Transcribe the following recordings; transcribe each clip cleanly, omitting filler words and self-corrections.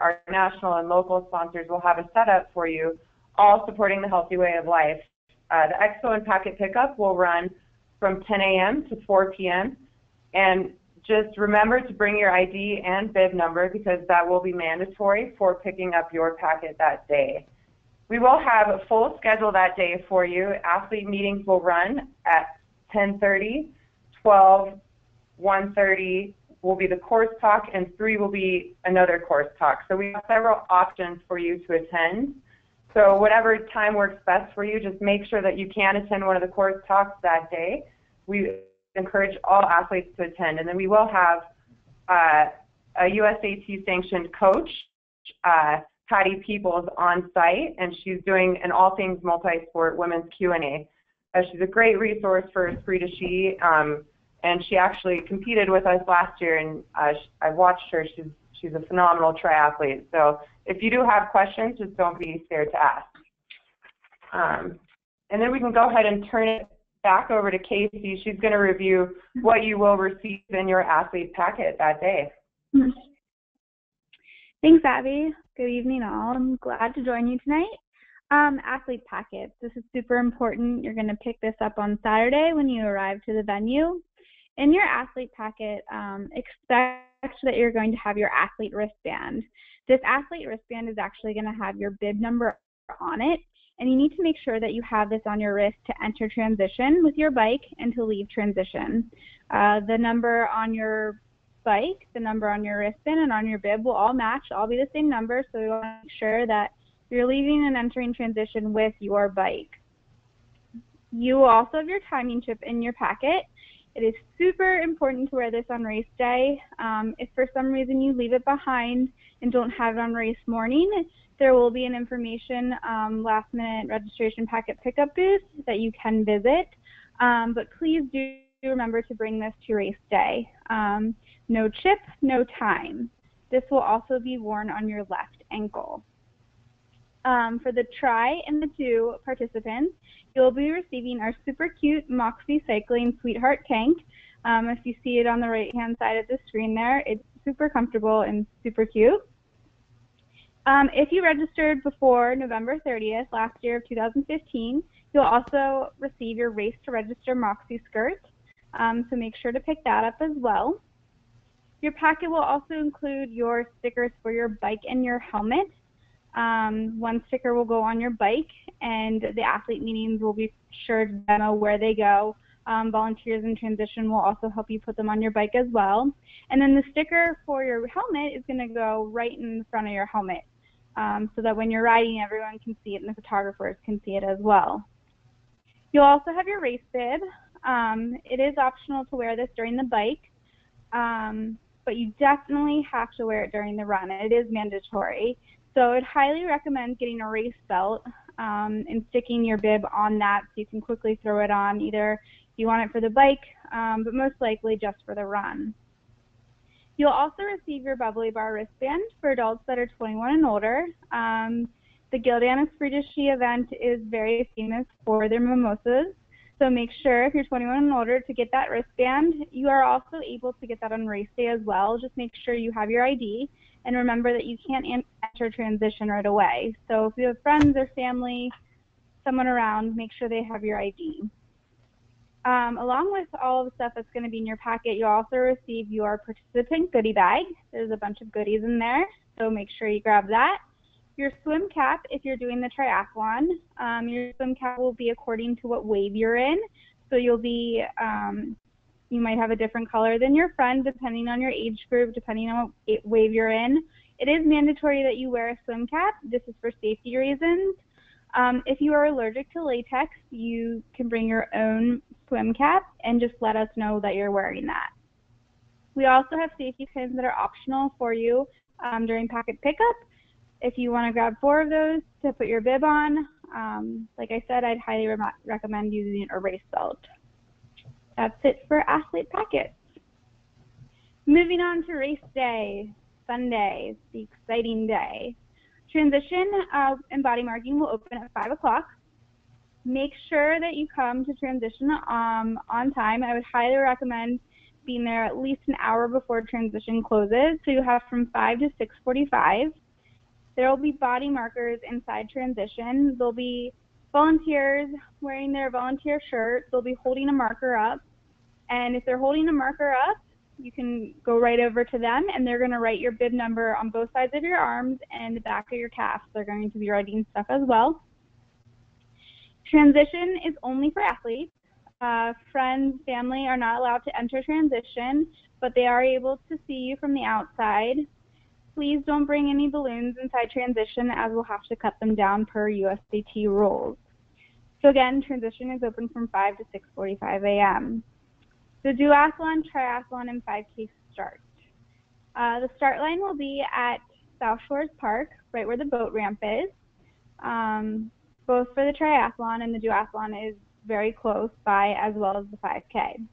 our national and local sponsors will have a setup for you, all supporting the healthy way of life. The expo and packet pickup will run from 10 a.m. to 4 p.m. And just remember to bring your ID and bib number because that will be mandatory for picking up your packet that day. We will have a full schedule that day for you. Athlete meetings will run at 10:30, 12, 1:30 will be the course talk, and 3 will be another course talk. So we have several options for you to attend. So whatever time works best for you, just make sure that you can attend one of the course talks that day. We encourage all athletes to attend. And then we will have a USAT-sanctioned coach, Patty Peoples, on site, and she's doing an all things multi-sport women's Q&A. She's a great resource for Esprit de Ski, and she actually competed with us last year, and I've watched her. She's a phenomenal triathlete. So if you do have questions, just don't be scared to ask. And then we can go ahead and turn it back over to Casey. She's going to review what you will receive in your athlete packet that day. Thanks, Abby. Good evening, all. I'm glad to join you tonight. Athlete packets. This is super important. You're going to pick this up on Saturday when you arrive to the venue. In your athlete packet, expect that you're going to have your athlete wristband. This athlete wristband is actually going to have your bib number on it, and you need to make sure that you have this on your wrist to enter transition with your bike and to leave transition. The number on your bike, the number on your wristband, and on your bib will all match, all be the same number, so you want to make sure that you're leaving and entering transition with your bike. You will also have your timing chip in your packet. It is super important to wear this on race day. If for some reason you leave it behind and don't have it on race morning, there will be an information last minute registration packet pickup booth that you can visit. But please do remember to bring this to race day. No chip, no time. This will also be worn on your left ankle. For the try and the do participants, you'll be receiving our super cute Moxie Cycling Sweetheart tank. If you see it on the right-hand side of the screen there, it's super comfortable and super cute. If you registered before November 30th last year of 2015, you'll also receive your Race to Register Moxie skirt, so make sure to pick that up as well. Your packet will also include your stickers for your bike and your helmet. One sticker will go on your bike, and the athlete meetings will be sure to demo where they go. Volunteers in transition will also help you put them on your bike as well. And then the sticker for your helmet is going to go right in front of your helmet, so that when you're riding, everyone can see it and the photographers can see it as well. You'll also have your race bib. It is optional to wear this during the bike, but you definitely have to wear it during the run. It is mandatory. So I'd highly recommend getting a race belt and sticking your bib on that so you can quickly throw it on, either if you want it for the bike, but most likely just for the run. You'll also receive your Bubbly Bar wristband for adults that are 21 and older. The Gildan Esprit de Ski event is very famous for their mimosas, so make sure if you're 21 and older to get that wristband. You are also able to get that on race day as well. Just make sure you have your ID. And remember that you can't enter transition right away. So if you have friends or family, someone around, make sure they have your ID. Along with all of the stuff that's going to be in your packet, you'll also receive your participant goodie bag. There's a bunch of goodies in there, so make sure you grab that. Your swim cap, if you're doing the triathlon, your swim cap will be according to what wave you're in. So you'll be you might have a different color than your friend depending on your age group, depending on what wave you're in. It is mandatory that you wear a swim cap. This is for safety reasons. If you are allergic to latex, you can bring your own swim cap and just let us know that you're wearing that. We also have safety pins that are optional for you during packet pickup. If you want to grab 4 of those to put your bib on, like I said, I'd highly recommend using a race belt. That's it for athlete packets. Moving on to race day, Sunday, the exciting day. Transition and body marking will open at 5 o'clock. Make sure that you come to transition on time. I would highly recommend being there at least an hour before transition closes. So you have from 5 to 6:45. There will be body markers inside transition. There'll be volunteers wearing their volunteer shirt. They'll be holding a marker up. And if they're holding a marker up, you can go right over to them, and they're going to write your bib number on both sides of your arms and the back of your calves. They're going to be writing stuff as well. Transition is only for athletes. Friends, family are not allowed to enter transition, but they are able to see you from the outside. Please don't bring any balloons inside transition, as we'll have to cut them down per USAT rules. So again, transition is open from 5 to 6:45 a.m. The duathlon, triathlon, and 5K start. The start line will be at South Shores Park, right where the boat ramp is. Both for the triathlon and the duathlon is very close by, as well as the 5K.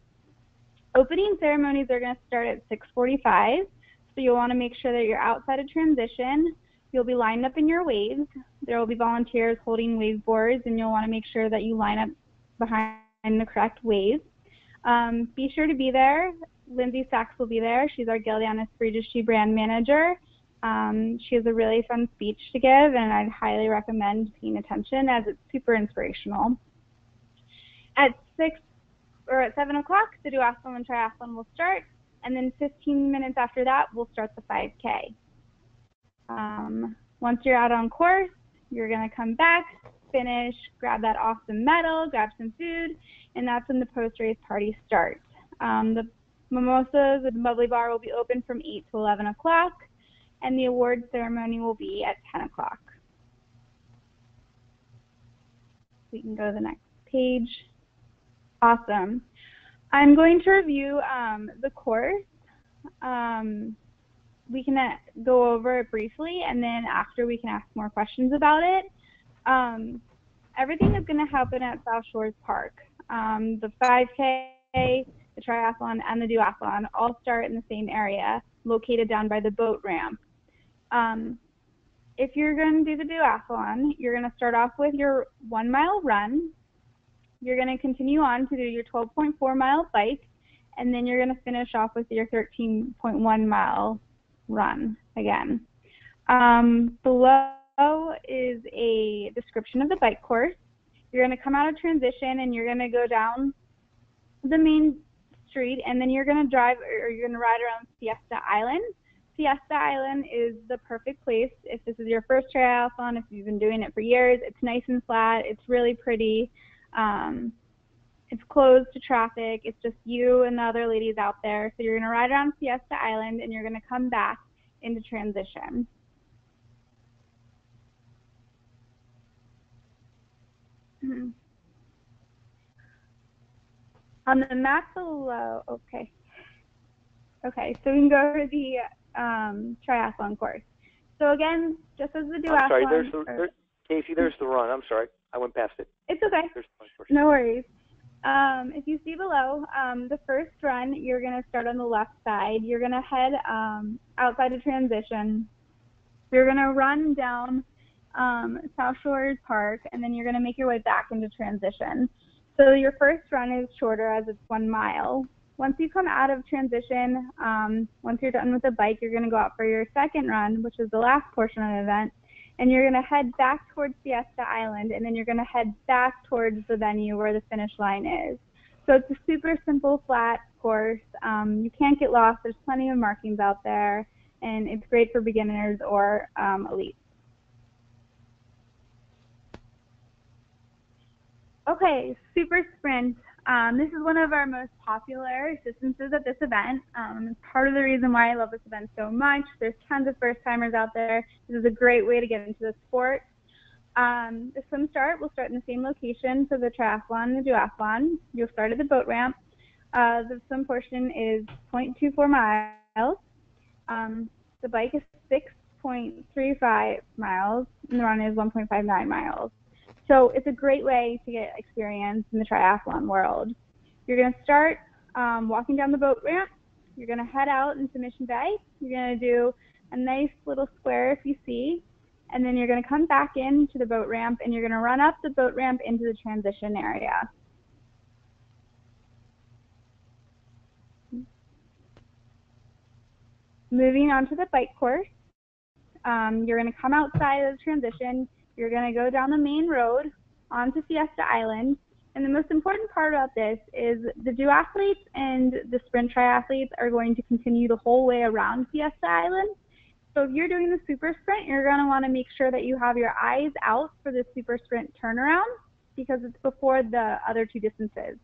Opening ceremonies are going to start at 6:45, so you'll want to make sure that you're outside of transition. You'll be lined up in your waves. There will be volunteers holding wave boards, and you'll want to make sure that you line up behind the correct waves. Be sure to be there. Lindsay Sachs will be there. She's our Gildan Esprit brand manager. She has a really fun speech to give, and I'd highly recommend paying attention, as it's super inspirational. At 7 o'clock, the duathlon and triathlon will start, and then 15 minutes after that, we'll start the 5K. Once you're out on course, you're going to come back, finish, grab that awesome medal, grab some food, and that's when the post-race party starts. The mimosas and the bubbly bar will be open from 8 to 11 o'clock, and the award ceremony will be at 10 o'clock. We can go to the next page. Awesome. I'm going to review the course. We can go over it briefly, and then after we can ask more questions about it. Everything is going to happen at South Shores Park. The 5K, the triathlon, and the duathlon all start in the same area, located down by the boat ramp. If you're going to do the duathlon, you're going to start off with your 1-mile run. You're going to continue on to do your 12.4-mile bike, and then you're going to finish off with your 13.1-mile run again. Below is a description of the bike course. You're going to come out of transition, and you're going to go down the main street, and then you're going to drive, or you're going to ride around Fiesta Island. Fiesta Island is the perfect place if this is your first triathlon, if you've been doing it for years. It's nice and flat. It's really pretty. It's closed to traffic. It's just you and the other ladies out there. So you're going to ride around Fiesta Island, and you're going to come back into transition. On the map below, okay, so we can go over the triathlon course. So again, just as the duathlon. I'm sorry, Casey, there's the run. I'm sorry, I went past it. It's okay. No worries. If you see below, the first run, you're going to start on the left side. You're going to head outside of transition. You're going to run down South Shores Park, and then you're going to make your way back into transition. So your first run is shorter, as it's 1 mile. Once you come out of transition, once you're done with the bike, you're going to go out for your second run, which is the last portion of the event, and you're going to head back towards Fiesta Island, and then you're going to head back towards the venue where the finish line is. So it's a super simple, flat course. You can't get lost. There's plenty of markings out there, and it's great for beginners or elites. Okay, super sprint. This is one of our most popular distances at this event. It's part of the reason why I love this event so much. There's tons of first-timers out there. This is a great way to get into the sport. The swim start will start in the same location for the triathlon and the duathlon. You'll start at the boat ramp. The swim portion is 0.24 miles. The bike is 6.35 miles, and the run is 1.59 miles. So it's a great way to get experience in the triathlon world. You're going to start walking down the boat ramp. You're going to head out into Mission Bay. You're going to do a nice little square, if you see, and then you're going to come back into the boat ramp, and you're going to run up the boat ramp into the transition area. Moving on to the bike course, you're going to come outside of the transition. You're going to go down the main road onto Fiesta Island. And the most important part about this is the duathletes and the sprint triathletes are going to continue the whole way around Fiesta Island. So if you're doing the super sprint, you're going to want to make sure that you have your eyes out for the super sprint turnaround because it's before the other two distances.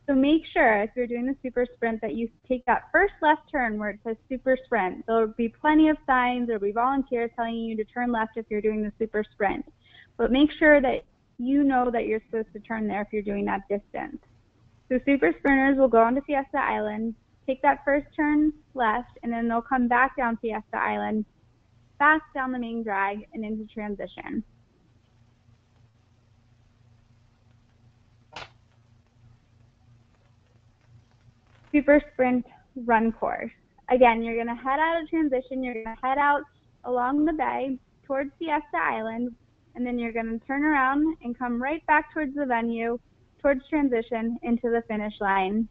So make sure if you're doing the super sprint that you take that first left turn where it says super sprint. There will be plenty of signs. There will be volunteers telling you to turn left if you're doing the super sprint. But make sure that you know that you're supposed to turn there if you're doing that distance. So super sprinters will go onto Fiesta Island, take that first turn left, and then they'll come back down Fiesta Island, back down the main drag, and into transition. Super sprint run course. Again, you're going to head out of transition. You're going to head out along the bay towards Fiesta Island, and then you're going to turn around and come right back towards the venue, towards transition, into the finish line.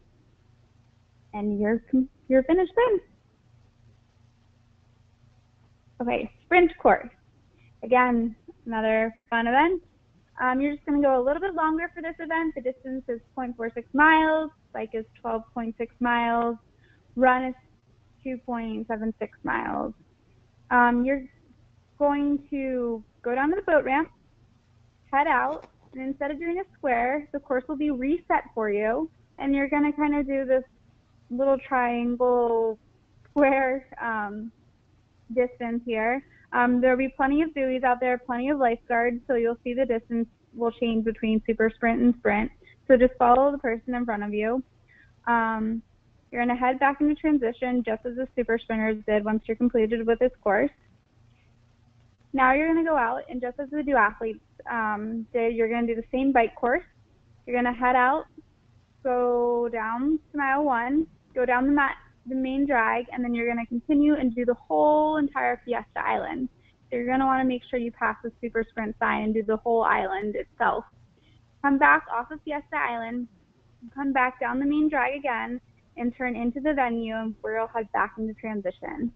And you're finished then. Okay, sprint course. Again, another fun event. You're just going to go a little bit longer for this event. The distance is 0.46 miles. Bike is 12.6 miles. Run is 2.76 miles. You're going to go down to the boat ramp, head out, and instead of doing a square, the course will be reset for you, and you're going to kind of do this little triangle square distance here. There will be plenty of buoys out there, plenty of lifeguards, so you'll see the distance will change between super sprint and sprint. So just follow the person in front of you. You're going to head back into transition just as the super sprinters did once you're completed with this course. Now you're going to go out, and just as the duathletes did, you're going to do the same bike course. You're going to head out, go down to mile 1, go down the main drag, and then you're going to continue and do the whole entire Fiesta Island. So you're going to want to make sure you pass the super sprint sign and do the whole island itself. Come back off of Fiesta Island, come back down the main drag again, and turn into the venue where you'll head back into transition.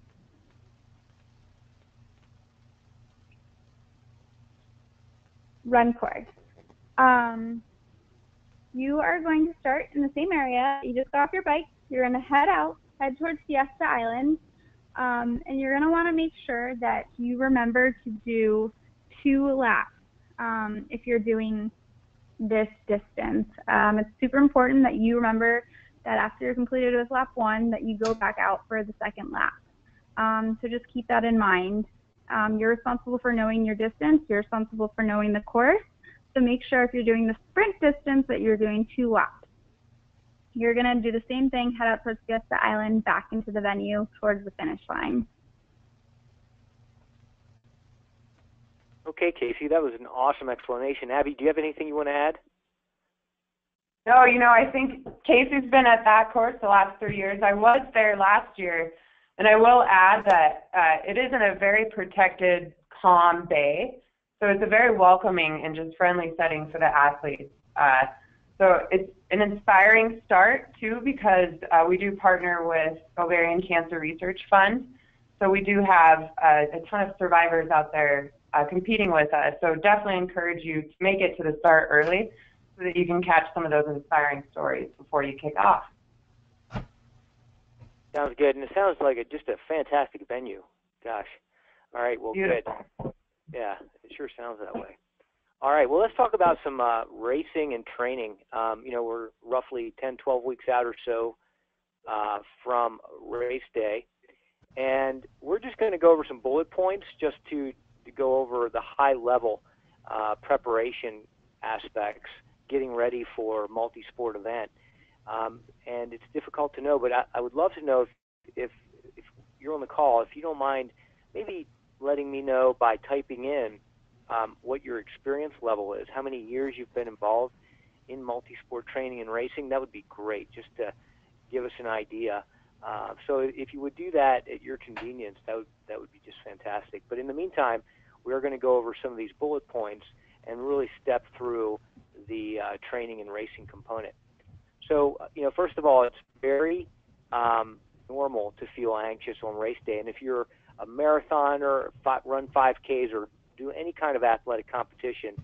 Run course. You are going to start in the same area. You just got off your bike. You're going to head towards Fiesta Island, and you're going to want to make sure that you remember to do 2 laps if you're doing this distance. It's super important that you remember that after you're completed with lap 1 that you go back out for the second lap. So just keep that in mind. You're responsible for knowing your distance. You're responsible for knowing the course. So make sure if you're doing the sprint distance that you're doing 2 laps. You're going to do the same thing, head out towards Fiesta Island, back into the venue towards the finish line. Okay, Casey, that was an awesome explanation. Abby, do you have anything you want to add? No, I think Casey's been at that course the last 3 years. I was there last year, and I will add that it is in a very protected, calm bay, so it's a very welcoming and just friendly setting for the athletes. So it's an inspiring start, too, because we do partner with Ovarian Cancer Research Fund, so we do have a ton of survivors out there competing with us. So definitely encourage you to make it to the start early so that you can catch some of those inspiring stories before you kick off. Sounds good, and it sounds like just a fantastic venue. Gosh. All right, well, Beautiful. Good. Yeah, it sure sounds that way. All right, well, let's talk about some racing and training. We're roughly 10, 12 weeks out or so from race day, and we're just going to go over some bullet points just to go over the high-level preparation aspects, getting ready for a multi-sport event. And it's difficult to know, but I would love to know if you're on the call, if you don't mind maybe letting me know by typing in what your experience level is, how many years you've been involved in multi-sport training and racing. That would be great, just to give us an idea. So if you would do that at your convenience, that would be just fantastic. But in the meantime, we are going to go over some of these bullet points and really step through the training and racing component. So, first of all, it's very normal to feel anxious on race day. And if you're a marathoner, run 5Ks, or do any kind of athletic competition,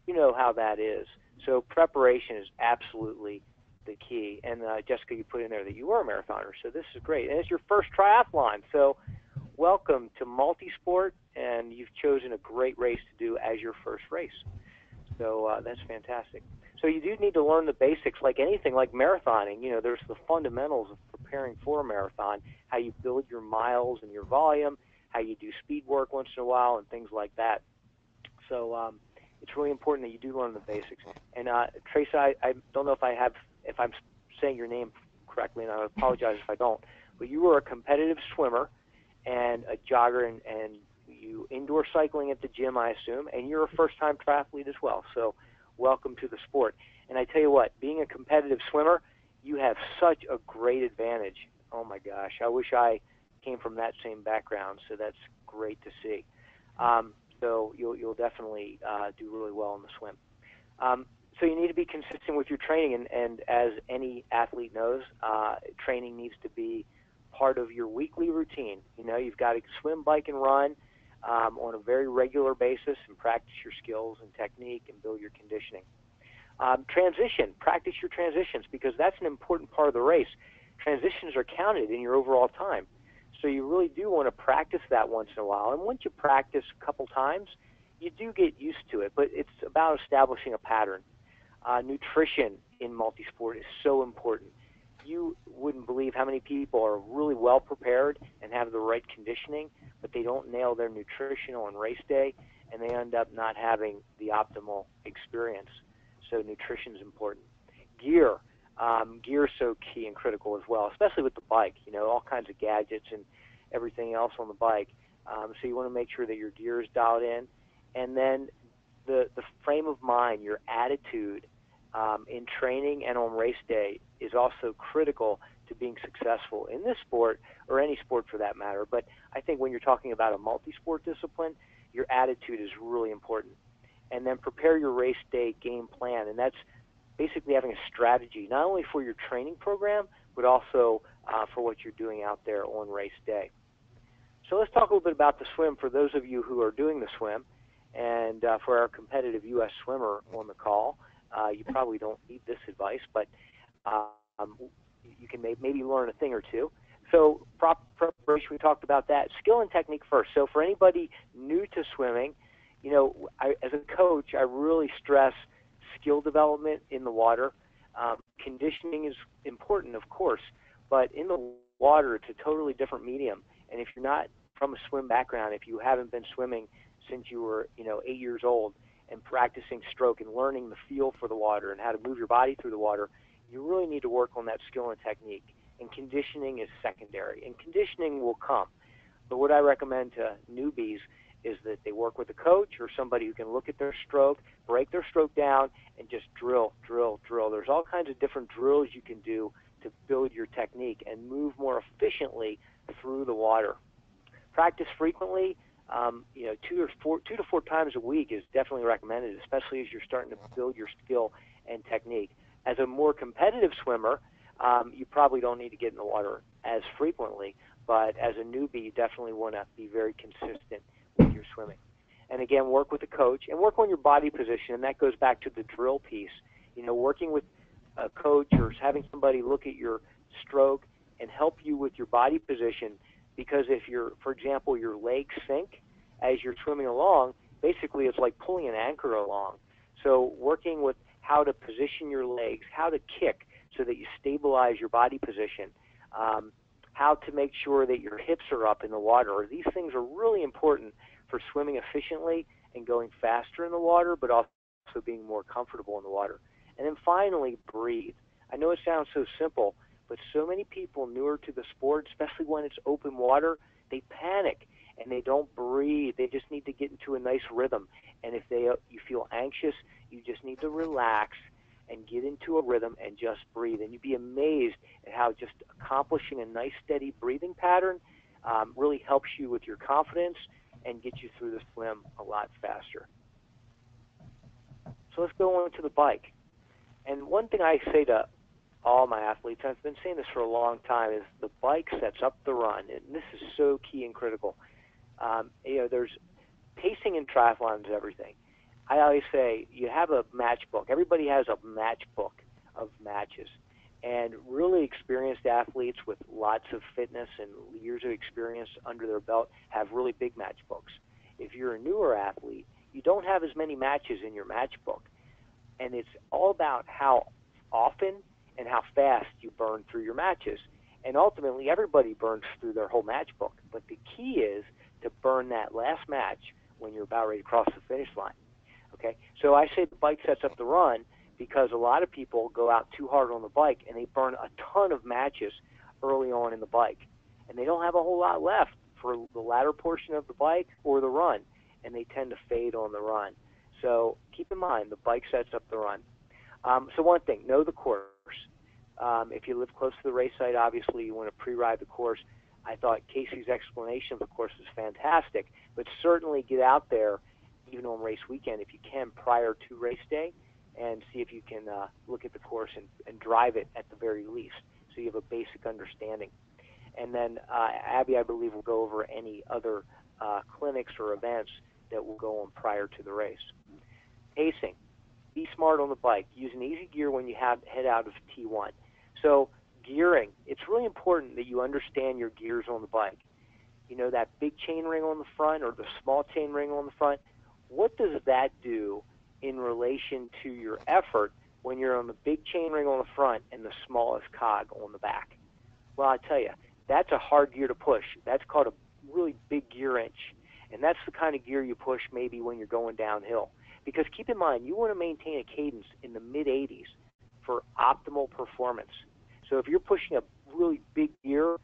you know how that is. So preparation is absolutely the key. And Jessica, you put in there that you were a marathoner, so this is great. And it's your first triathlon, so welcome to multisport, and you've chosen a great race to do as your first race. So that's fantastic. So you do need to learn the basics, like anything, like marathoning. You know, there's the fundamentals of preparing for a marathon, how you build your miles and your volume, how you do speed work once in a while, and things like that. So it's really important that you do learn the basics. And Trace, I don't know if I'm saying your name correctly, and I apologize if I don't, but you were a competitive swimmer and a jogger, and you indoor cycling at the gym, I assume, and you're a first-time triathlete as well. So welcome to the sport. And I tell you what, being a competitive swimmer, you have such a great advantage. Oh my gosh, I wish I came from that same background, so that's great to see. So you'll definitely do really well in the swim. So you need to be consistent with your training, and as any athlete knows, training needs to be part of your weekly routine. You know, you've got to swim, bike, and run on a very regular basis and practice your skills and technique and build your conditioning. Practice your transitions, because that's an important part of the race. Transitions are counted in your overall time. So you really do want to practice that once in a while. And once you practice a couple times, you do get used to it, but it's about establishing a pattern. Nutrition in multisport is so important. You wouldn't believe how many people are really well prepared and have the right conditioning, but they don't nail their nutrition on race day, and they end up not having the optimal experience. So nutrition is important. Gear is so key and critical as well, especially with the bike. You know, all kinds of gadgets and everything else on the bike. So you want to make sure that your gear is dialed in, and then the frame of mind, your attitude in training and on race day is also critical to being successful in this sport, or any sport for that matter. But I think when you're talking about a multi-sport discipline, your attitude is really important. And then prepare your race day game plan, and that's basically having a strategy, not only for your training program, but also for what you're doing out there on race day. So let's talk a little bit about the swim for those of you who are doing the swim, and for our competitive U.S. swimmer on the call. You probably don't need this advice, but you can maybe learn a thing or two. So preparation, we talked about that. Skill and technique first. So for anybody new to swimming, you know, as a coach, I really stress skill development in the water. Conditioning is important, of course, but in the water, it's a totally different medium. And if you're not from a swim background, if you haven't been swimming since you were, 8 years old, and practicing stroke and learning the feel for the water and how to move your body through the water, you really need to work on that skill and technique. And conditioning is secondary. And conditioning will come. But what I recommend to newbies is that they work with a coach or somebody who can look at their stroke, break their stroke down, and just drill, drill, drill. There's all kinds of different drills you can do to build your technique and move more efficiently through the water. Practice frequently. 2 to 4 times a week is definitely recommended, especially as you're starting to build your skill and technique. As a more competitive swimmer, you probably don't need to get in the water as frequently, but as a newbie, you definitely want to be very consistent with your swimming. And again, work with a coach and work on your body position, and that goes back to the drill piece. Working with a coach or having somebody look at your stroke and help you with your body position, because if for example, your legs sink as you're swimming along, basically it's like pulling an anchor along. So working with how to position your legs, how to kick so that you stabilize your body position, how to make sure that your hips are up in the water. These things are really important for swimming efficiently and going faster in the water, but also being more comfortable in the water. And then finally, breathe. I know it sounds so simple, but so many people newer to the sport, especially when it's open water, they panic and they don't breathe. They just need to get into a nice rhythm. And if you feel anxious, you just need to relax and get into a rhythm and just breathe. And you'd be amazed at how just accomplishing a nice steady breathing pattern really helps you with your confidence and gets you through the swim a lot faster. So let's go on to the bike. And one thing I say to all my athletes, and I've been saying this for a long time, is the bike sets up the run, and this is so key and critical. There's pacing in triathlon is everything. I always say you have a match book. Everybody has a match book of matches, and really experienced athletes with lots of fitness and years of experience under their belt have really big match books. If you're a newer athlete, you don't have as many matches in your match book, and it's all about how often and how fast you burn through your matches. And ultimately, everybody burns through their whole match book, but the key is to burn that last match when you're about ready to cross the finish line. Okay, so I say the bike sets up the run because a lot of people go out too hard on the bike and they burn a ton of matches early on in the bike, and they don't have a whole lot left for the latter portion of the bike or the run, and they tend to fade on the run. So keep in mind, the bike sets up the run. So one thing, know the course. If you live close to the race site, obviously you want to pre-ride the course. I thought Casey's explanation of the course was fantastic, but certainly get out there, even on race weekend, if you can, prior to race day, and see if you can look at the course and drive it at the very least, so you have a basic understanding. And then Abby, I believe, will go over any other clinics or events that will go on prior to the race. Pacing. Be smart on the bike. Use an easy gear when you head out of T1. So gearing, it's really important that you understand your gears on the bike. You know, that big chain ring on the front or the small chain ring on the front, what does that do in relation to your effort when you're on the big chain ring on the front and the smallest cog on the back? Well, I tell you, that's a hard gear to push. That's called a really big gear inch, and that's the kind of gear you push maybe when you're going downhill. Because keep in mind, you want to maintain a cadence in the mid-80s for optimal performance. So if you're pushing a really big gear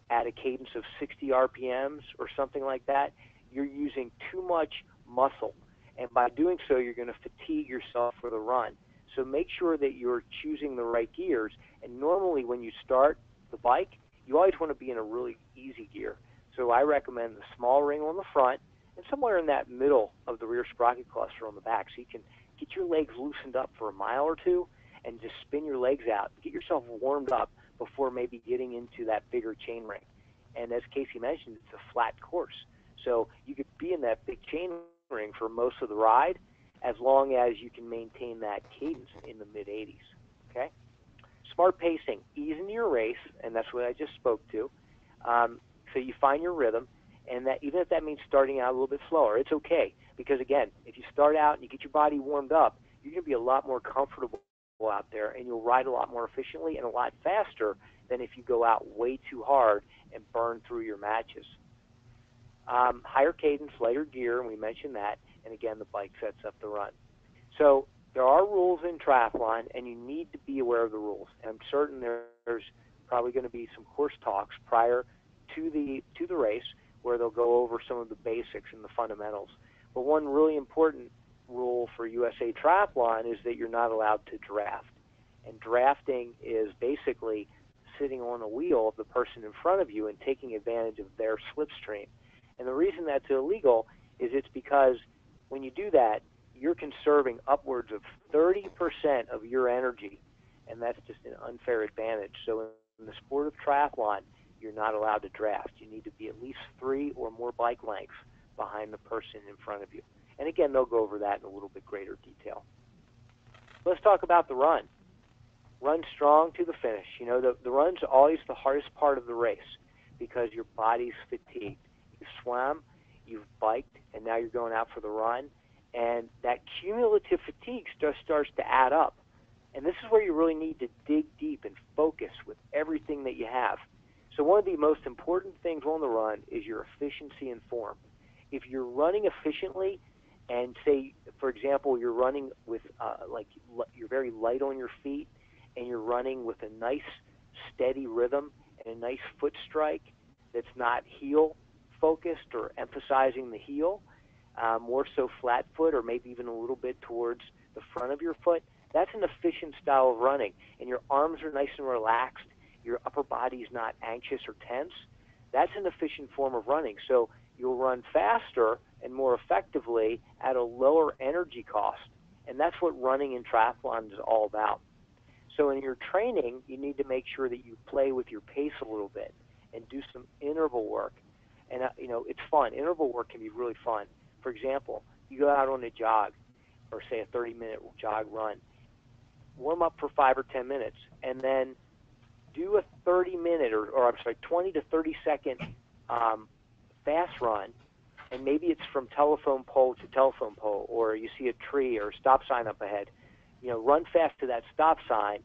at a cadence of 60 RPMs or something like that, you're using too much muscle. And by doing so, you're going to fatigue yourself for the run. So make sure that you're choosing the right gears. And normally when you start the bike, you always want to be in a really easy gear. So I recommend the small ring on the front and somewhere in that middle of the rear sprocket cluster on the back, so you can get your legs loosened up for a mile or two and just spin your legs out. Get yourself warmed up before maybe getting into that bigger chain ring. And as Casey mentioned, it's a flat course. So you could be in that big chain ring for most of the ride as long as you can maintain that cadence in the mid-80s. Okay? Smart pacing. Ease into your race, and that's what I just spoke to. So you find your rhythm. And that even if that means starting out a little bit slower, it's okay. Because, again, if you start out and you get your body warmed up, you're going to be a lot more comfortable out there, and you'll ride a lot more efficiently and a lot faster than if you go out way too hard and burn through your matches. Higher cadence, lighter gear, and we mentioned that. And, again, the bike sets up the run. So there are rules in triathlon, and you need to be aware of the rules. And I'm certain there's probably going to be some course talks prior to the race, where they'll go over some of the basics and the fundamentals. But one really important rule for USA Triathlon is that you're not allowed to draft. And drafting is basically sitting on the wheel of the person in front of you and taking advantage of their slipstream. And the reason that's illegal is it's because when you do that, you're conserving upwards of 30% of your energy, and that's just an unfair advantage. So in the sport of triathlon, you're not allowed to draft. You need to be at least 3 or more bike lengths behind the person in front of you. And again, they'll go over that in a little bit greater detail. Let's talk about the run. Run strong to the finish. You know, the run's always the hardest part of the race because your body's fatigued. You've swam, you've biked, and now you're going out for the run. And that cumulative fatigue just starts to add up. And this is where you really need to dig deep and focus with everything that you have. So one of the most important things on the run is your efficiency and form. If you're running efficiently and say, for example, you're running with, you're very light on your feet and you're running with a nice steady rhythm and a nice foot strike that's not heel focused or emphasizing the heel, more so flat foot or maybe even a little bit towards the front of your foot, that's an efficient style of running. And your arms are nice and relaxed. Your upper body's not anxious or tense. That's an efficient form of running. So you'll run faster and more effectively at a lower energy cost. And that's what running in triathlon is all about. So in your training, you need to make sure that you play with your pace a little bit and do some interval work. And, it's fun. Interval work can be really fun. For example, you go out on a jog, or say a 30-minute jog run, warm up for 5 or 10 minutes, and then do a 30-minute, or 20 to 30-second fast run, and maybe it's from telephone pole to telephone pole, or you see a tree or a stop sign up ahead. Run fast to that stop sign,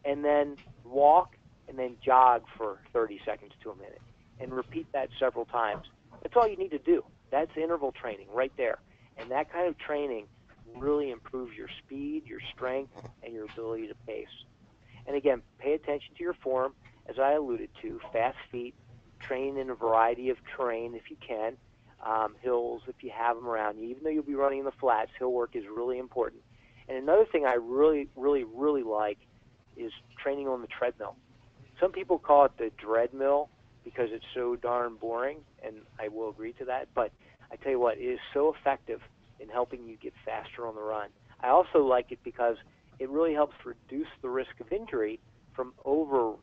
and then walk, and then jog for 30 seconds to a minute, and repeat that several times. That's all you need to do. That's interval training right there. And that kind of training really improves your speed, your strength, and your ability to pace. And again, pay attention to your form, as I alluded to, fast feet, train in a variety of terrain if you can, hills if you have them around you. Even though you'll be running in the flats, hill work is really important. And another thing I really, really, really like is training on the treadmill. Some people call it the dreadmill because it's so darn boring, and I will agree to that. But I tell you what, it is so effective in helping you get faster on the run. I also like it because it really helps reduce the risk of injury from overuse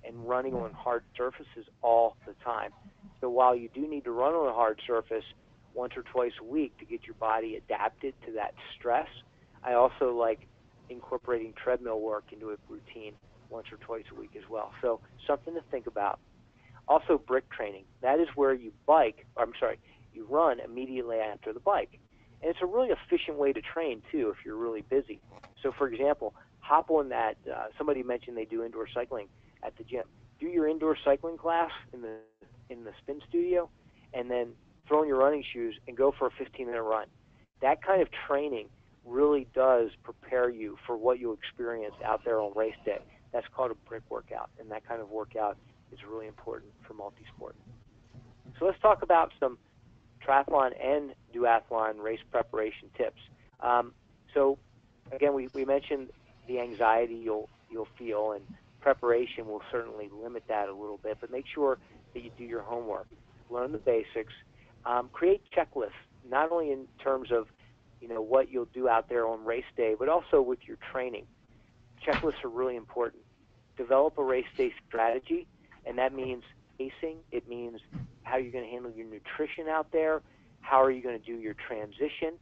and running on hard surfaces all the time. So while you do need to run on a hard surface once or twice a week to get your body adapted to that stress, I also like incorporating treadmill work into a routine once or twice a week as well. So something to think about. Also, brick training. That is where you you run immediately after the bike. And it's a really efficient way to train, too, if you're really busy. So, for example, hop on that. Somebody mentioned they do indoor cycling at the gym. Do your indoor cycling class in the spin studio, and then throw on your running shoes and go for a 15-minute run. That kind of training really does prepare you for what you'll experience out there on race day. That's called a brick workout, and that kind of workout is really important for multisport. So let's talk about some triathlon and duathlon race preparation tips. So again, we mentioned the anxiety you'll feel, and preparation will certainly limit that a little bit, but make sure that you do your homework, learn the basics, create checklists, not only in terms of what you'll do out there on race day, but also with your training. Checklists are really important. Develop a race day strategy, and that means pacing. It means how you're going to handle your nutrition out there, how are you going to do your transition,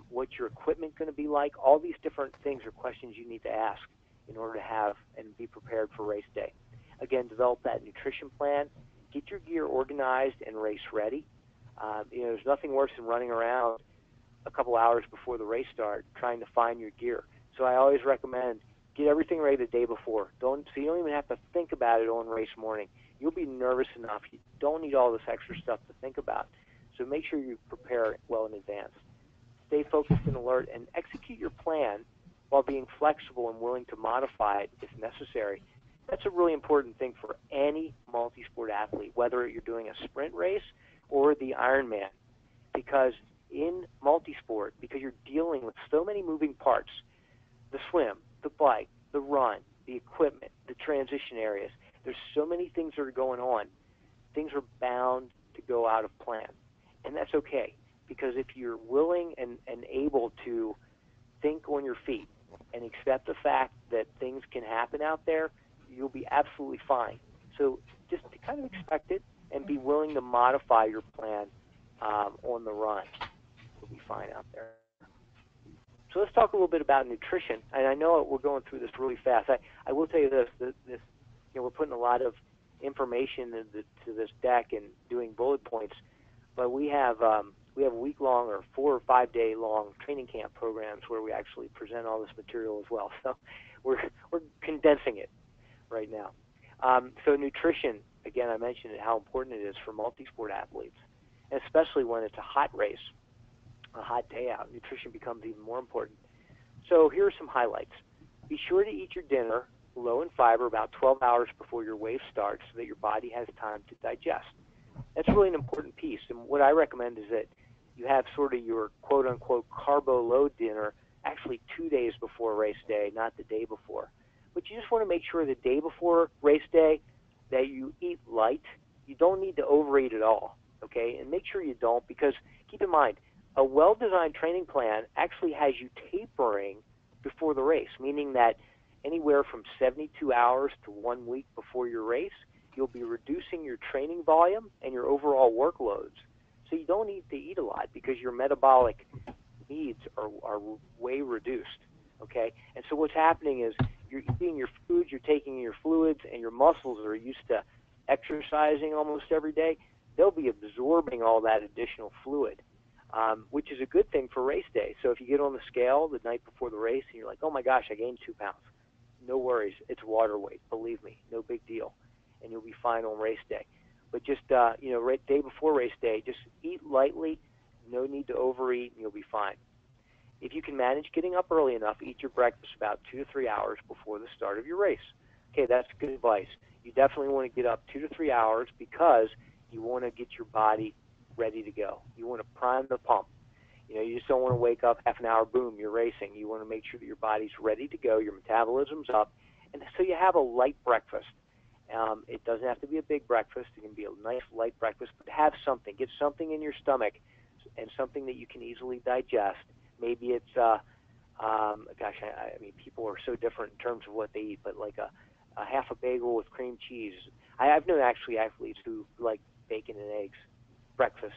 what's your equipment going to be like. All these different things are questions you need to ask in order to have and be prepared for race day. Again, develop that nutrition plan, get your gear organized and race ready. There's nothing worse than running around a couple hours before the race start trying to find your gear. So I always recommend get everything ready the day before. So you don't even have to think about it on race morning. You'll be nervous enough. You don't need all this extra stuff to think about. So make sure you prepare well in advance. Stay focused and alert, and execute your plan while being flexible and willing to modify it if necessary. That's a really important thing for any multi-sport athlete, whether you're doing a sprint race or the Ironman, because in multi-sport, because you're dealing with so many moving parts, the swim, the bike, the run, the equipment, the transition areas, there's so many things that are going on. Things are bound to go out of plan, and that's okay, because if you're willing and able to think on your feet and accept the fact that things can happen out there, you'll be absolutely fine. So just to kind of expect it and be willing to modify your plan on the run. You'll be fine out there. So let's talk a little bit about nutrition. And I know we're going through this really fast. I will tell you this we're putting a lot of information into this deck and doing bullet points, but we have week-long or 4 or 5 day long training camp programs where we actually present all this material as well. So we're condensing it right now. So nutrition, again, I mentioned how important it is for multi-sport athletes, and especially when it's a hot race, a hot day out. Nutrition becomes even more important. So here are some highlights. Be sure to eat your dinner low in fiber about 12 hours before your wave starts so that your body has time to digest. That's really an important piece. And what I recommend is that you have sort of your quote-unquote carbo-load dinner actually 2 days before race day, not the day before. But you just want to make sure the day before race day that you eat light. You don't need to overeat at all, okay? And make sure you don't, because keep in mind, a well-designed training plan actually has you tapering before the race, meaning that anywhere from 72 hours to 1 week before your race, you'll be reducing your training volume and your overall workloads. So you don't need to eat a lot because your metabolic needs are way reduced, okay? And so what's happening is you're eating your foods, you're taking your fluids, and your muscles are used to exercising almost every day. They'll be absorbing all that additional fluid, which is a good thing for race day. So if you get on the scale the night before the race and you're like, oh my gosh, I gained 2 pounds, no worries, it's water weight, believe me, no big deal, and you'll be fine on race day. But just, day before race day, just eat lightly, no need to overeat, and you'll be fine. If you can manage getting up early enough, eat your breakfast about 2 to 3 hours before the start of your race. Okay, that's good advice. You definitely want to get up 2 to 3 hours because you want to get your body ready to go. You want to prime the pump. You just don't want to wake up half an hour, boom, you're racing. You want to make sure that your body's ready to go, your metabolism's up, and so you have a light breakfast. It doesn't have to be a big breakfast. It can be a nice light breakfast, but have something. Get something in your stomach and something that you can easily digest. Maybe it's, I mean, people are so different in terms of what they eat, but like a half a bagel with cream cheese. I've known actually athletes who like bacon and eggs breakfast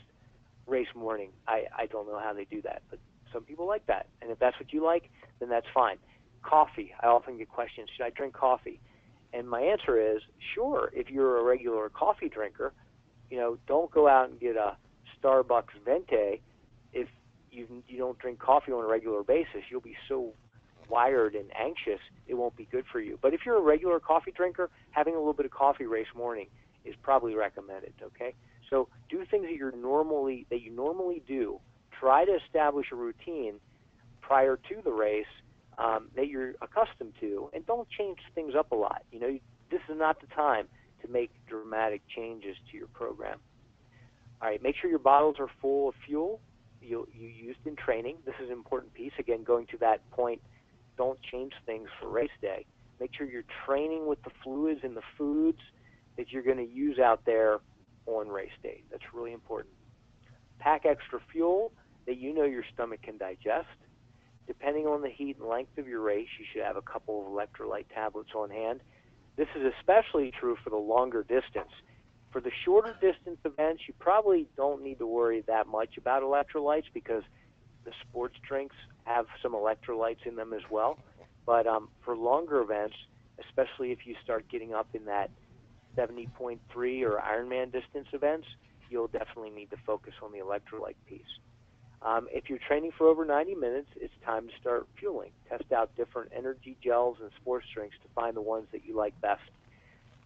race morning. I don't know how they do that, but some people like that. And if that's what you like, then that's fine. Coffee. I often get questions, should I drink coffee? And my answer is, sure, if you're a regular coffee drinker, don't go out and get a Starbucks Venti if you don't drink coffee on a regular basis. You'll be so wired and anxious, it won't be good for you. But if you're a regular coffee drinker, having a little bit of coffee race morning is probably recommended, okay? So do things that you normally do. Try to establish a routine prior to the race that you're accustomed to, and don't change things up a lot. This is not the time to make dramatic changes to your program. All right, make sure your bottles are full of fuel you used in training. This is an important piece. Again, going to that point, don't change things for race day. Make sure you're training with the fluids and the foods that you're going to use out there on race day. That's really important. Pack extra fuel that your stomach can digest. Depending on the heat and length of your race, you should have a couple of electrolyte tablets on hand. This is especially true for the longer distance. For the shorter distance events, you probably don't need to worry that much about electrolytes because the sports drinks have some electrolytes in them as well. But for longer events, especially if you start getting up in that 70.3 or Ironman distance events, you'll definitely need to focus on the electrolyte piece. If you're training for over 90 minutes, it's time to start fueling. Test out different energy gels and sports drinks to find the ones that you like best.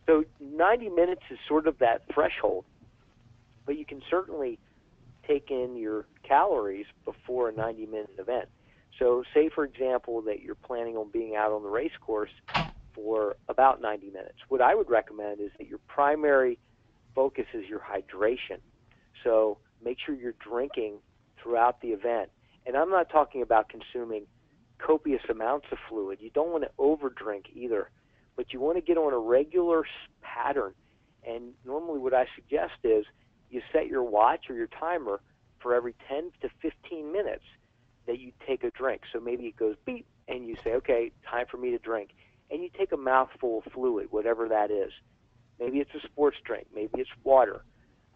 So 90 minutes is sort of that threshold, but you can certainly take in your calories before a 90-minute event. So say, for example, that you're planning on being out on the race course for about 90 minutes. What I would recommend is that your primary focus is your hydration. So make sure you're drinking throughout the event. And I'm not talking about consuming copious amounts of fluid. You don't want to overdrink either, but you want to get on a regular pattern. And normally what I suggest is you set your watch or your timer for every 10 to 15 minutes that you take a drink. So maybe it goes beep, and you say, okay, time for me to drink. And you take a mouthful of fluid, whatever that is. Maybe it's a sports drink. Maybe it's water.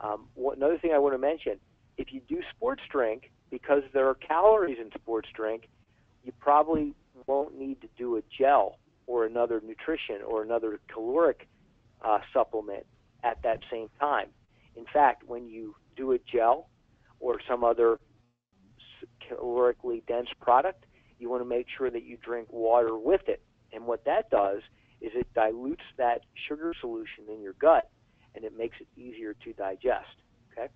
Another thing I want to mention, if you do sports drink, because there are calories in sports drink, you probably won't need to do a gel or another nutrition or another caloric supplement at that same time. In fact, when you do a gel or some other calorically dense product, you want to make sure that you drink water with it. And what that does is it dilutes that sugar solution in your gut, and it makes it easier to digest. Okay?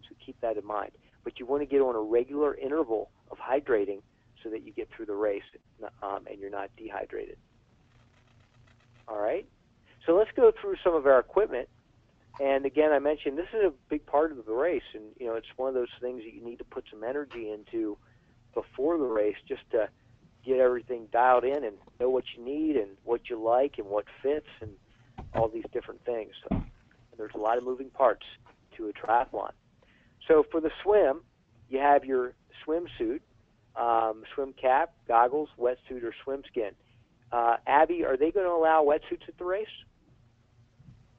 So keep that in mind. But you want to get on a regular interval of hydrating so that you get through the race and you're not dehydrated. All right? So let's go through some of our equipment. And again, I mentioned this is a big part of the race, and it's one of those things that you need to put some energy into before the race just to get everything dialed in and know what you need and what you like and what fits and all these different things. So, and there's a lot of moving parts to a triathlon. So for the swim, you have your swimsuit, swim cap, goggles, wetsuit, or swim skin. Abby, are they going to allow wetsuits at the race?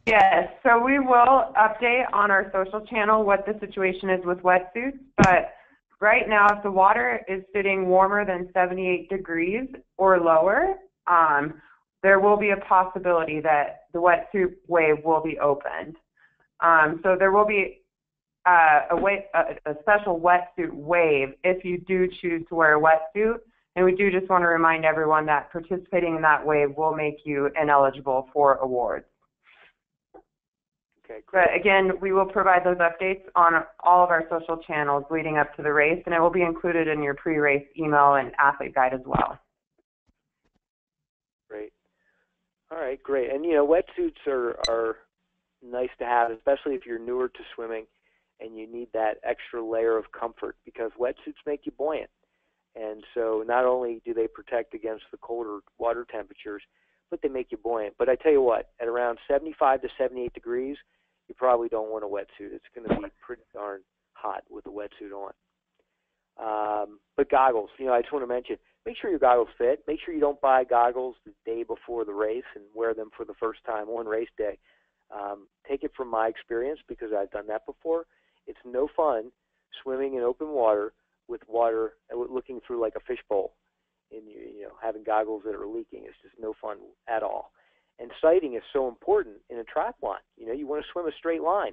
Yes, so we will update on our social channel what the situation is with wetsuits, but right now if the water is sitting warmer than 78 degrees or lower, there will be a possibility that the wetsuit wave will be opened. So there will be a special wetsuit wave if you do choose to wear a wetsuit. And we do just want to remind everyone that participating in that wave will make you ineligible for awards. Okay, great. But again, we will provide those updates on all of our social channels leading up to the race, and it will be included in your pre-race email and athlete guide as well. Great. All right, great. And, you know, wetsuits are nice to have, especially if you're newer to swimming and you need that extra layer of comfort, because wetsuits make you buoyant. And so not only do they protect against the colder water temperatures, but they make you buoyant. But I tell you what, at around 75 to 78 degrees, you probably don't want a wetsuit. It's going to be pretty darn hot with a wetsuit on. But goggles, you know, I just want to mention, make sure your goggles fit. Make sure you don't buy goggles the day before the race and wear them for the first time on race day. Take it from my experience, because I've done that before. It's no fun swimming in open water with water looking through like a fishbowl, and you know, having goggles that are leaking. It's just no fun at all. And sighting is so important in a triathlon. You know, you want to swim a straight line,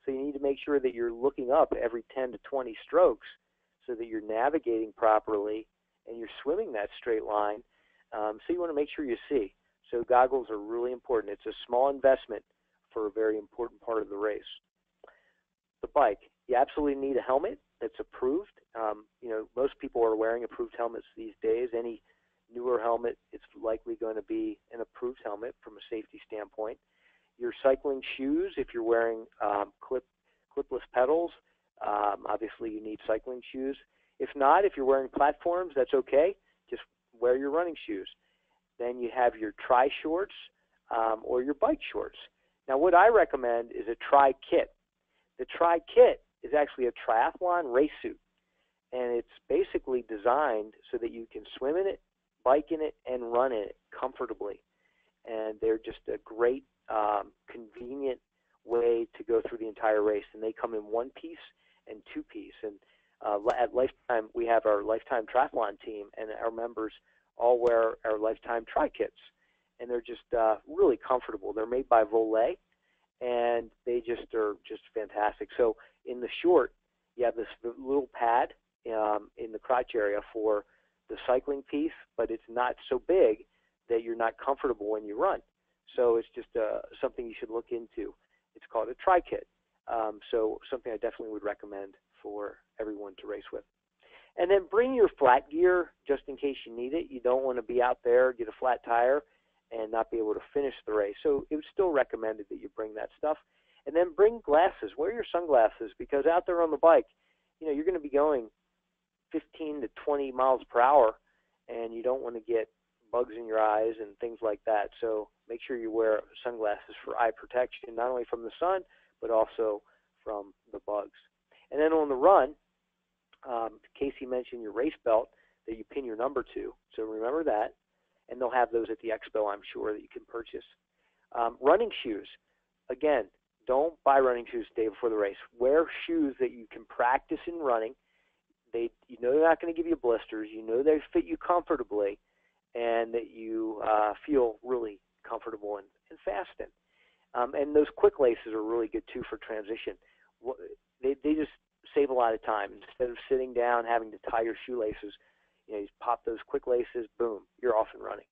so you need to make sure that you're looking up every 10 to 20 strokes so that you're navigating properly and you're swimming that straight line. So you want to make sure you see. So goggles are really important. It's a small investment for a very important part of the race. The bike, you absolutely need a helmet that's approved. You know, most people are wearing approved helmets these days. Any newer helmet, it's likely going to be an approved helmet from a safety standpoint. Your cycling shoes, if you're wearing clipless pedals, obviously you need cycling shoes. If not, if you're wearing platforms, that's okay. Just wear your running shoes. Then you have your tri-shorts or your bike shorts. Now, what I recommend is a tri-kit. The tri-kit is actually a triathlon race suit, and it's basically designed so that you can swim in it, bike in it, and run in it comfortably. And they're just a great, convenient way to go through the entire race. And they come in one piece and two piece. And at Lifetime, we have our Lifetime Triathlon team, and our members all wear our Lifetime tri-kits. And they're just really comfortable. They're made by Volet, and they just are just fantastic. So in the short, you have this little pad in the crotch area for the cycling piece, but it's not so big that you're not comfortable when you run. So it's just something you should look into. It's called a tri-kit. So something I definitely would recommend for everyone to race with. And then bring your flat gear just in case you need it. You don't want to be out there, get a flat tire, and not be able to finish the race. So it was still recommended that you bring that stuff. And then bring glasses. Wear your sunglasses, because out there on the bike, you know, you're going to be going 15 to 20 miles per hour, and you don't want to get bugs in your eyes and things like that. So make sure you wear sunglasses for eye protection, not only from the sun, but also from the bugs. And then on the run, Casey mentioned your race belt that you pin your number to. So remember that. And they'll have those at the expo, I'm sure, that you can purchase. Running shoes. Again, don't buy running shoes the day before the race. Wear shoes that you can practice in running. You know they're not going to give you blisters. You know they fit you comfortably, and that you feel really comfortable and fast in. And those quick laces are really good, too, for transition. They just save a lot of time. Instead of sitting down, having to tie your shoelaces, you just pop those quick laces, boom, you're off and running.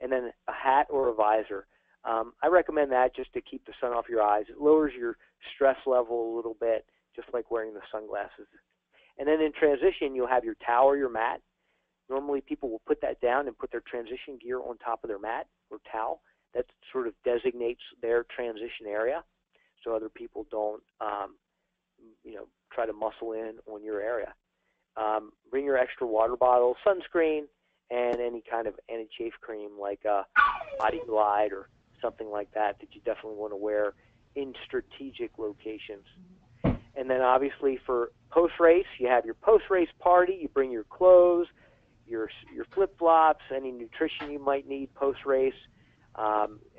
And then a hat or a visor. I recommend that just to keep the sun off your eyes. It lowers your stress level a little bit, just like wearing the sunglasses. And then in transition, you'll have your towel or your mat. Normally, people will put that down and put their transition gear on top of their mat or towel. That sort of designates their transition area, so other people don't, try to muscle in on your area. Bring your extra water bottle, sunscreen, and any kind of anti-chafe cream like Body Glide or something like that you definitely want to wear in strategic locations. And then obviously for post-race, you have your post-race party. You bring your clothes, your flip-flops, any nutrition you might need post-race,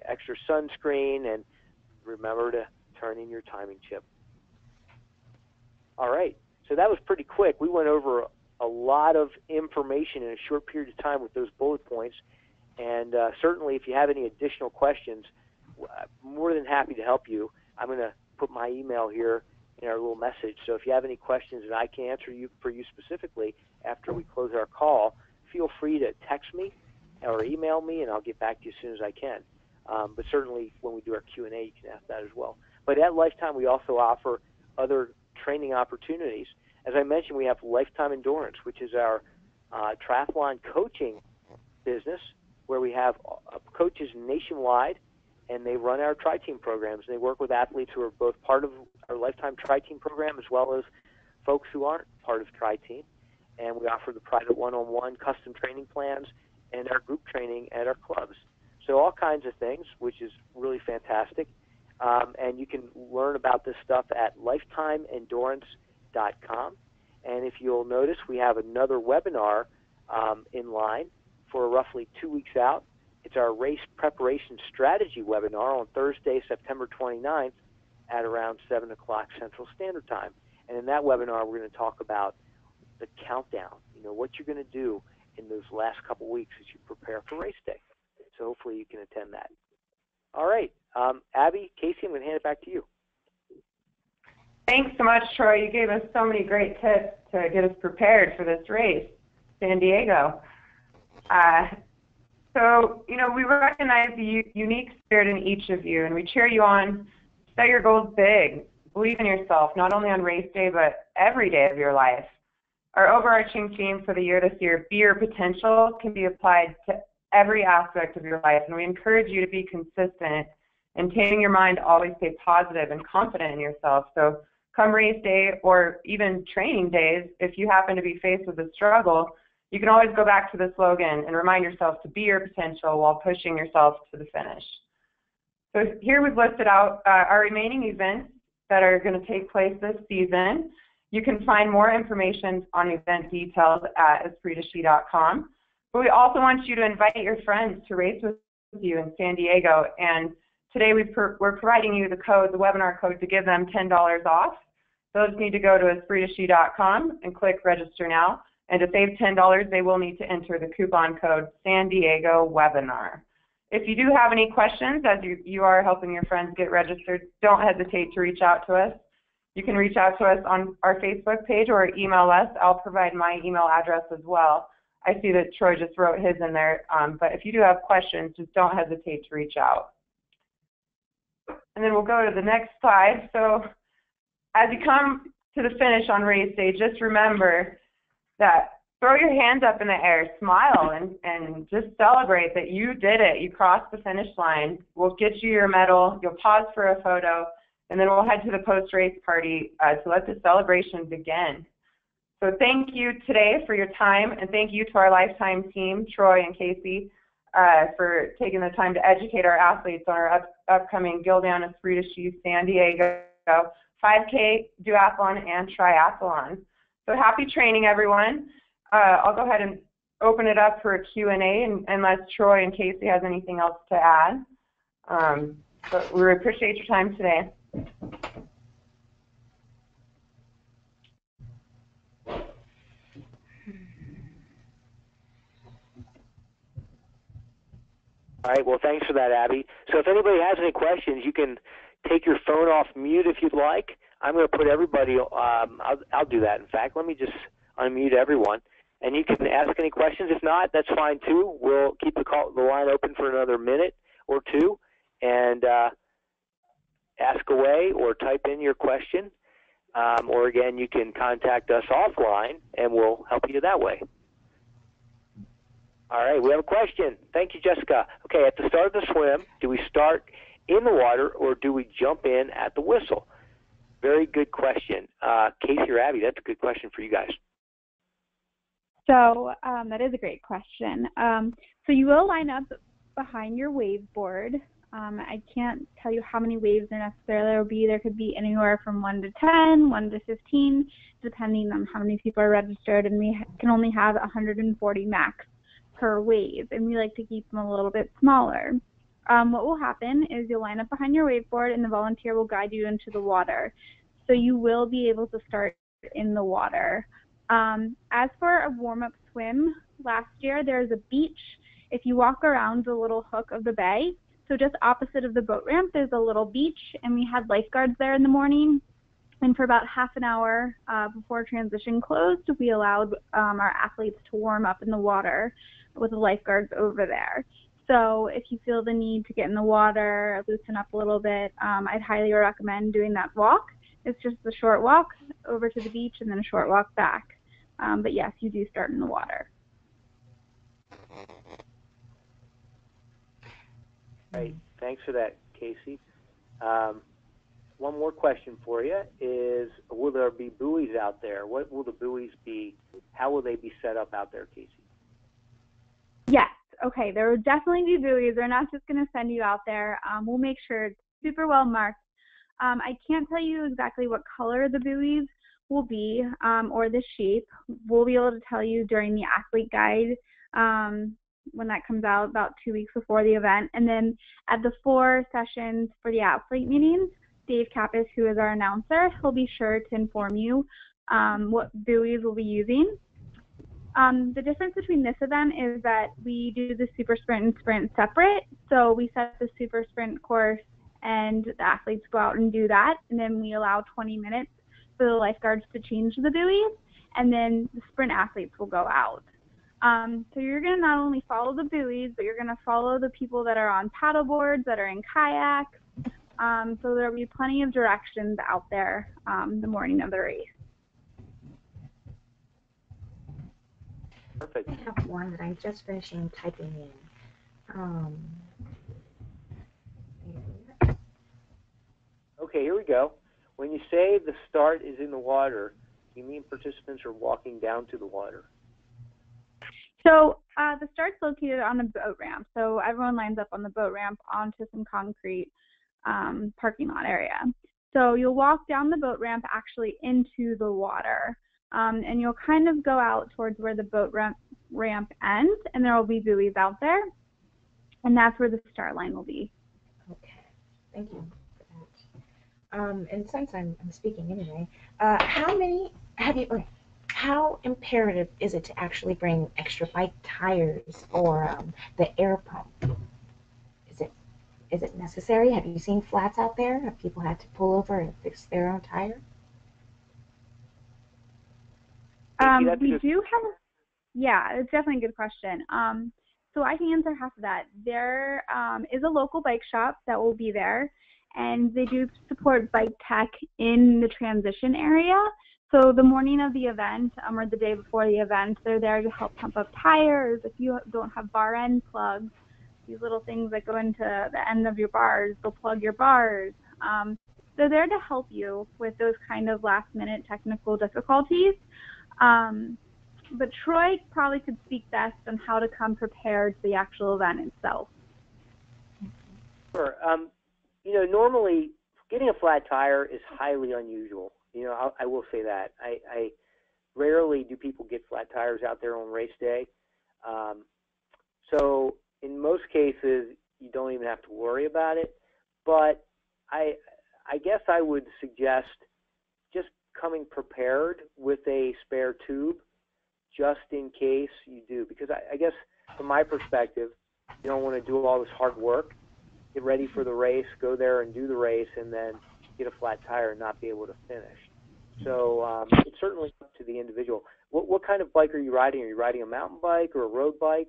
extra sunscreen, and remember to turn in your timing chip. All right, so that was pretty quick. We went over a lot of information in a short period of time with those bullet points, and certainly if you have any additional questions, I'm more than happy to help you. I'm going to put my email here in our little message, so if you have any questions and I can answer for you specifically after we close our call, feel free to text me or email me, and I'll get back to you as soon as I can. But certainly when we do our Q&A, you can ask that as well. But at Lifetime, we also offer other training opportunities. As I mentioned, we have Lifetime Endurance, which is our triathlon coaching business, where we have coaches nationwide, and they run our tri-team programs. They work with athletes who are both part of our Lifetime tri-team program as well as folks who aren't part of tri-team. And we offer the private one-on-one custom training plans and our group training at our clubs. So all kinds of things, which is really fantastic. And you can learn about this stuff at lifetimeendurance.com. And if you'll notice, we have another webinar in line for roughly 2 weeks out. It's our race preparation strategy webinar on Thursday, September 29th at around 7 o'clock Central Standard Time. And in that webinar, we're going to talk about the countdown, what you're going to do in those last couple weeks as you prepare for race day. So hopefully you can attend that. All right. Abby, Casey, I'm going to hand it back to you. Thanks so much, Troy. You gave us so many great tips to get us prepared for this race, San Diego. So, we recognize the unique spirit in each of you, and we cheer you on. Set your goals big. Believe in yourself, not only on race day, but every day of your life. Our overarching theme for the year this year, Be Your Potential, can be applied to every aspect of your life, and we encourage you to be consistent and taming your mind to always stay positive and confident in yourself. So come race day or even training days, if you happen to be faced with a struggle, you can always go back to the slogan and remind yourself to be your potential while pushing yourself to the finish. So here we've listed out our remaining events that are going to take place this season. You can find more information on event details at esprit.com. But we also want you to invite your friends to race with you in San Diego. And today we're providing you the webinar code to give them $10 off. They'll just need to go to esprit.com and click register now. And to save $10, they will need to enter the coupon code San Diego Webinar. If you do have any questions as you are helping your friends get registered, don't hesitate to reach out to us. You can reach out to us on our Facebook page or email us. I'll provide my email address as well. I see that Troy just wrote his in there, but if you do have questions, just don't hesitate to reach out. And then we'll go to the next slide. So as you come to the finish on race day, just remember that throw your hands up in the air, smile, and just celebrate that you did it. You crossed the finish line. We'll get you your medal. You'll pause for a photo, and then we'll head to the post-race party to let the celebration begin. So thank you today for your time, and thank you to our Lifetime team, Troy and Casey, for taking the time to educate our athletes on our upcoming Gildan Esprit San Diego 5K, duathlon, and triathlon. So happy training, everyone. I'll go ahead and open it up for a Q&A, unless Troy and Casey has anything else to add. But we appreciate your time today. All right, well, thanks for that, Abby. So if anybody has any questions, you can take your phone off mute if you'd like. I'm going to put everybody, I'll do that, in fact. Let me just unmute everyone. And you can ask any questions. If not, that's fine, too. We'll keep the line open for another minute or two and ask away or type in your question. Or, again, you can contact us offline, and we'll help you that way. All right, we have a question. Thank you, Jessica. Okay, at the start of the swim, do we start in the water or do we jump in at the whistle? Very good question. Casey or Abby, that's a good question for you guys. So that is a great question. So you will line up behind your wave board. I can't tell you how many waves there necessarily will be. There could be anywhere from 1 to 10, 1 to 15, depending on how many people are registered, and we can only have 140 max per wave, and we like to keep them a little bit smaller. What will happen is you'll line up behind your waveboard, and the volunteer will guide you into the water. So you will be able to start in the water. As for a warm-up swim, last year there's a beach. If you walk around the little hook of the bay, so just opposite of the boat ramp, there's a little beach, and we had lifeguards there in the morning. And for about half an hour before transition closed, we allowed our athletes to warm up in the water with the lifeguards over there. So if you feel the need to get in the water, loosen up a little bit, I'd highly recommend doing that walk. It's just a short walk over to the beach and then a short walk back. But yes, you do start in the water. Right. Thanks for that, Casey. One more question for you is, will there be buoys out there? What will the buoys be? How will they be set up out there, Casey? Yes. Okay. There will definitely be buoys. They're not just going to send you out there. We'll make sure it's super well marked. I can't tell you exactly what color the buoys will be or the shape. We'll be able to tell you during the athlete guide when that comes out about 2 weeks before the event. And then at the 4 sessions for the athlete meetings, Dave Kappas, who is our announcer, he'll be sure to inform you what buoys we'll be using. The difference between this event is that we do the super sprint and sprint separate. So we set the super sprint course and the athletes go out and do that. And then we allow 20 minutes for the lifeguards to change the buoys. And then the sprint athletes will go out. So you're going to not only follow the buoys, but you're going to follow the people that are on paddle boards, that are in kayaks. So there will be plenty of directions out there the morning of the race. Perfect. I have one that I'm just finishing typing in. Okay, here we go. When you say the start is in the water, you mean participants are walking down to the water? So the start's located on the boat ramp. So everyone lines up on the boat ramp onto some concrete parking lot area. So you'll walk down the boat ramp actually into the water. And you'll kind of go out towards where the boat ramp ends, and there will be buoys out there. And that's where the start line will be. Okay, thank you for that. And since I'm speaking anyway, how imperative is it to actually bring extra bike tires or the air pump? Is it necessary? Have you seen flats out there? Have people had to pull over and fix their own tire? We do have, yeah, it's definitely a good question. So I can answer half of that. There is a local bike shop that will be there, and they do support bike tech in the transition area. So the morning of the event or the day before the event, they're there to help pump up tires. If you don't have bar end plugs, these little things that go into the end of your bars, they'll plug your bars. They're there to help you with those kind of last-minute technical difficulties. But Troy probably could speak best on how to come prepared to the actual event itself. Sure. Normally getting a flat tire is highly unusual. I will say that. I rarely do people get flat tires out there on race day. So in most cases, you don't even have to worry about it. But I guess I would suggest just coming prepared with a spare tube just in case you do. Because I guess from my perspective, you don't want to do all this hard work, get ready for the race, go there and do the race, and then get a flat tire and not be able to finish. So it's certainly up to the individual. What kind of bike are you riding? Are you riding a mountain bike or a road bike?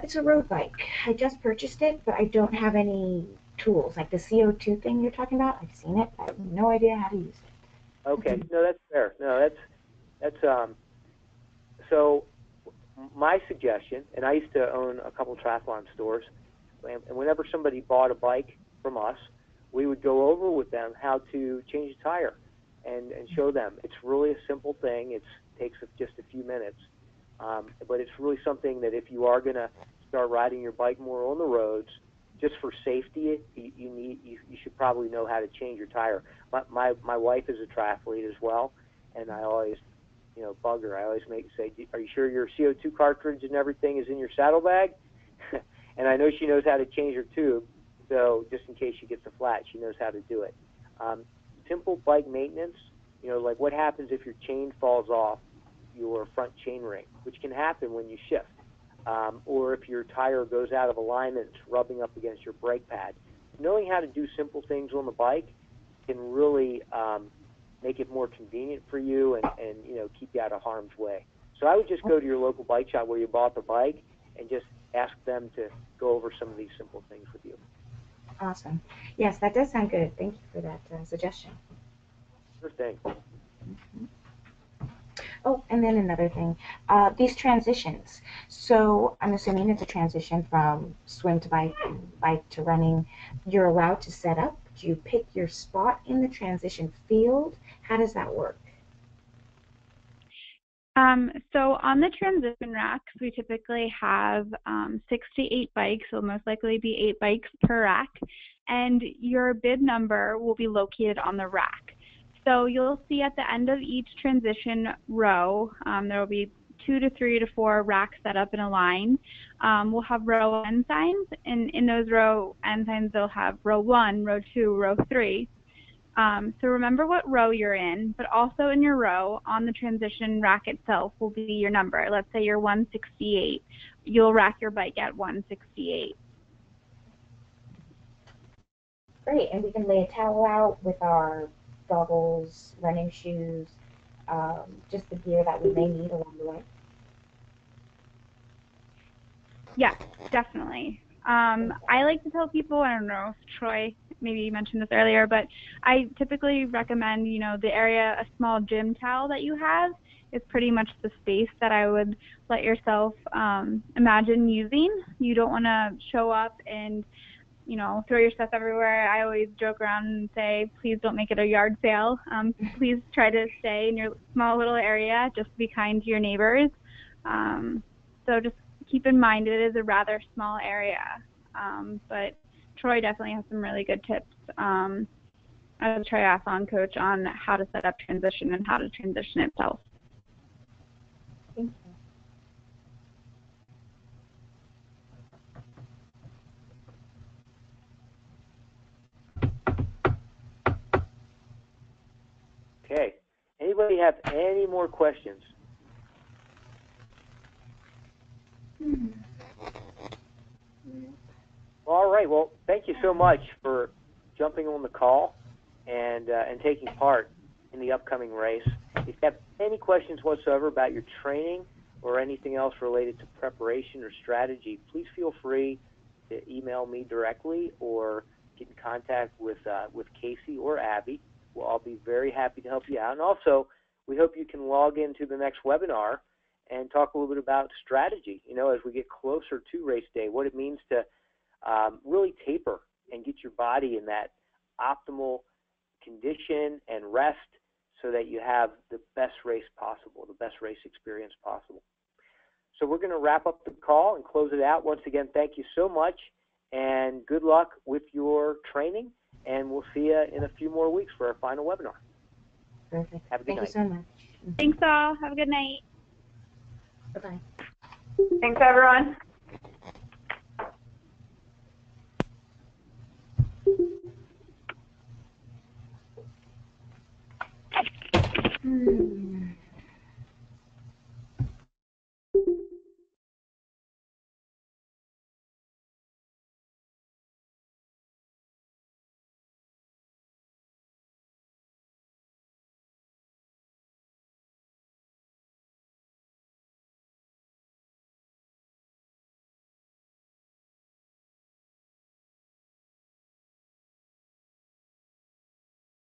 It's a road bike. I just purchased it, but I don't have any tools. Like the CO2 thing you're talking about, I've seen it. I have no idea how to use it. Okay, no, that's fair. No, that's so my suggestion, and I used to own a couple triathlon stores, and whenever somebody bought a bike from us, we would go over with them how to change a tire and show them. It's really a simple thing. It takes just a few minutes, but it's really something that if you are going to start riding your bike more on the roads, just for safety, you should probably know how to change your tire. My wife is a triathlete as well, and I always bug her. I always say, are you sure your CO2 cartridge and everything is in your saddlebag? And I know she knows how to change her tube, so just in case she gets a flat, she knows how to do it. Simple bike maintenance, like what happens if your chain falls off your front chain ring, which can happen when you shift, or if your tire goes out of alignment, it's rubbing up against your brake pad. Knowing how to do simple things on the bike can really make it more convenient for you and keep you out of harm's way. So I would just go to your local bike shop where you bought the bike and just ask them to go over some of these simple things with you. Awesome. Yes, that does sound good. Thank you for that suggestion. Sure thing. Mm-hmm. Oh, and then another thing, these transitions. So I'm assuming it's a transition from swim to bike, bike to running. You're allowed to set up. Do you pick your spot in the transition field? How does that work? So on the transition racks, we typically have 6 to 8 bikes. So most likely be 8 bikes per rack, and your bib number will be located on the rack. So you'll see at the end of each transition row, there will be 2 to 3 to 4 racks set up in a line. We'll have row end signs, and in those row end signs, they'll have row 1, row 2, row 3. So remember what row you're in, but also in your row on the transition rack itself will be your number. Let's say you're 168. You'll rack your bike at 168. Great, and we can lay a towel out with our goggles, running shoes, just the gear that we may need along the way. Yeah, definitely. I like to tell people, I don't know if Troy maybe mentioned this earlier, but I typically recommend, the area, a small gym towel that you have is pretty much the space that I would let yourself imagine using. You don't want to show up and, throw your stuff everywhere. I always joke around and say, please don't make it a yard sale. Please try to stay in your small little area. Just be kind to your neighbors. So just keep in mind it is a rather small area, but Troy definitely has some really good tips as a triathlon coach on how to set up transition and how to transition itself. Thank you. Okay. Anybody have any more questions? All right. Well, thank you so much for jumping on the call and taking part in the upcoming race. If you have any questions whatsoever about your training or anything else related to preparation or strategy, please feel free to email me directly or get in contact with Casey or Abby. We'll all be very happy to help you out. And also, we hope you can log into the next webinar and talk a little bit about strategy, as we get closer to race day, what it means to really taper and get your body in that optimal condition and rest so that you have the best race possible, the best race experience possible. So we're going to wrap up the call and close it out. Once again, thank you so much, and good luck with your training, and we'll see you in a few more weeks for our final webinar. Perfect. Have a good night. Thank you so much. Thanks all. Have a good night. Bye-bye. Thanks, everyone.